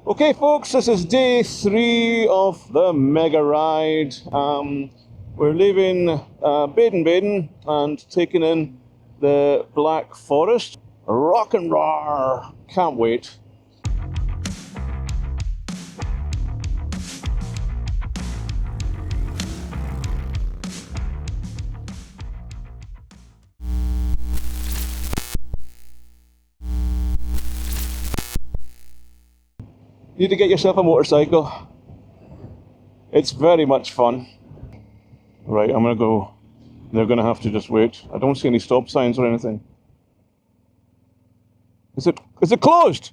Okay, folks, this is day 3 of the mega ride. We're leaving Baden-Baden and taking in the Black Forest. Rock and roar! Can't wait. You need to get yourself a motorcycle. It's very much fun. Right, I'm gonna go. They're gonna have to just wait. I don't see any stop signs or anything. Is it closed?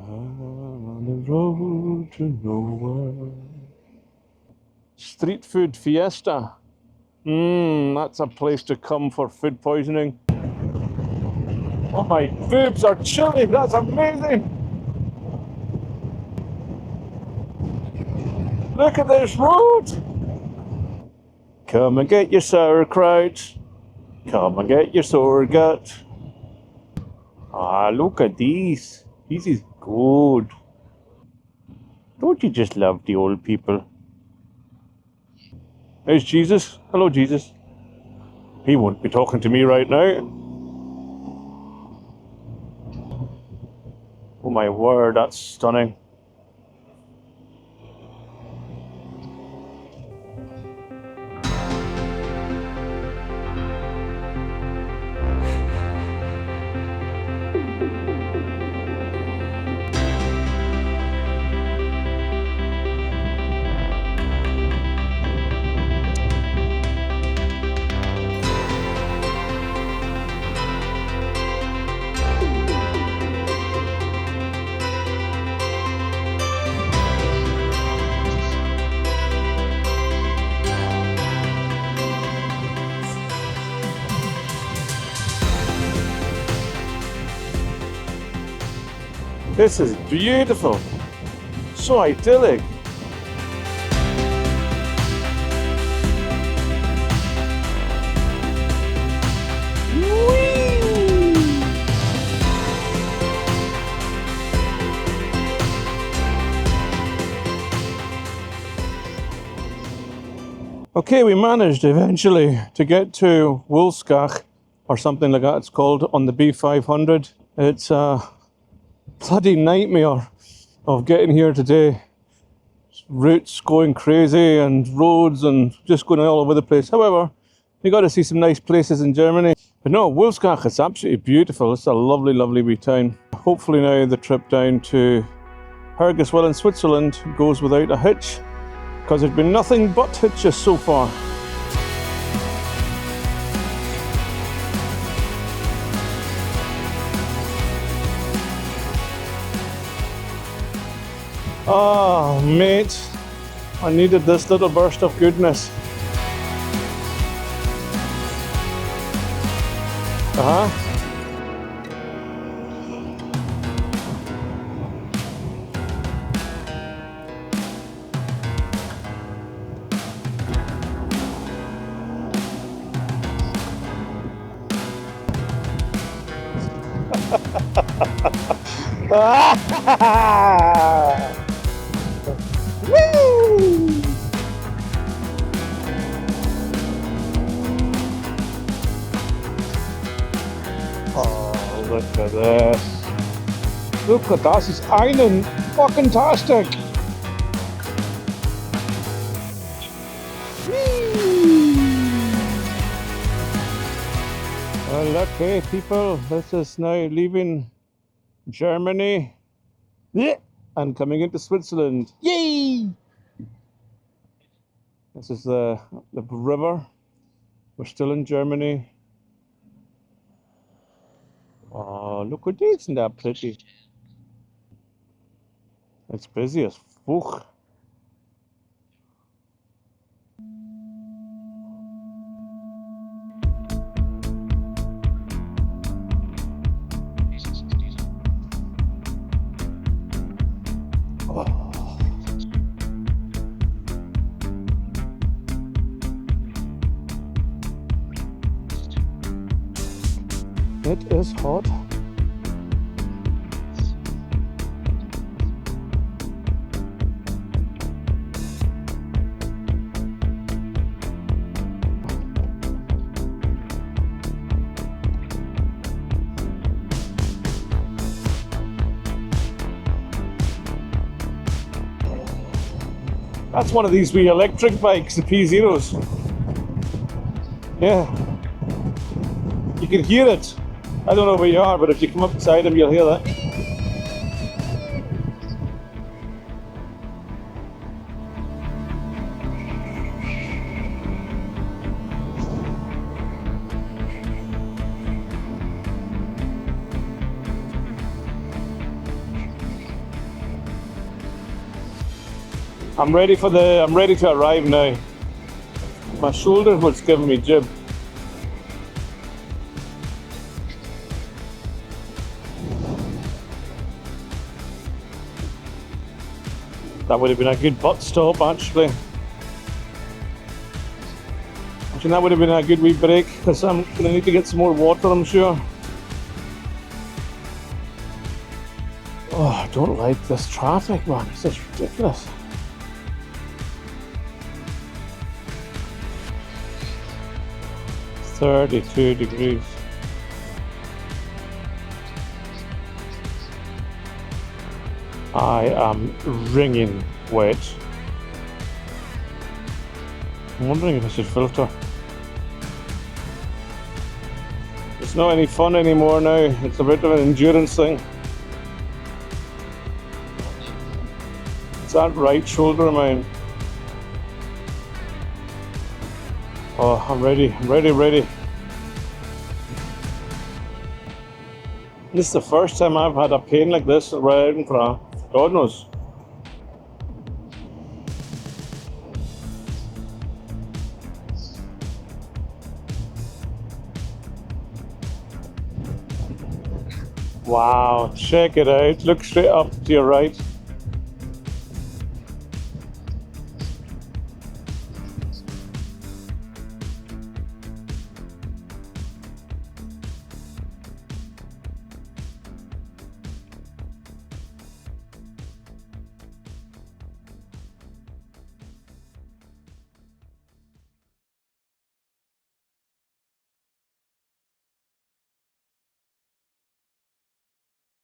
I'm on the road to nowhere. Street food fiesta. That's a place to come for food poisoning. Oh, my boobs are chilly. That's amazing. Look at this road. Come and get your sauerkraut. Come and get your sauergut. Ah, look at these. This is good. Don't you just love the old people? There's Jesus. Hello, Jesus. He won't be talking to me right now. Oh my word, that's stunning. This is beautiful. So idyllic. Okay, we managed eventually to get to Woolskach, or something like that it's called, on the B500. It's a bloody nightmare of getting here today. Routes going crazy and roads and just going all over the place. However, you got to see some nice places in Germany. But no, Woolskach is absolutely beautiful. It's a lovely, lovely wee town. Hopefully now the trip down to Hergiswil in Switzerland goes without a hitch, because there's been nothing but hitches so far. Oh, mate, I needed this little burst of goodness. Woo! Oh, look at this. Look at das ist einen fucking tastic. Well, okay, people, this is now leaving Germany and coming into Switzerland. Yay! This is the river. We're still in Germany. Oh, look at this, isn't that pretty? It's busy as fuck. It is hot. That's one of these wee electric bikes, the P0s. Yeah. You can hear it. I don't know where you are, but if you come up beside them, you'll hear that. I'm ready to arrive now. My shoulder was giving me jib. That would have been a good butt stop, actually. And that would have been a good wee break, because I'm going to need to get some more water, I'm sure. Oh, I don't like this traffic, man. This is ridiculous. "32 degrees. I am wringing wet. I'm wondering if I should filter. It's not any fun anymore now. It's a bit of an endurance thing. It's that right shoulder of mine. Oh, I'm ready. This is the first time I've had a pain like this riding for God knows. Wow, check it out. Look straight up to your right.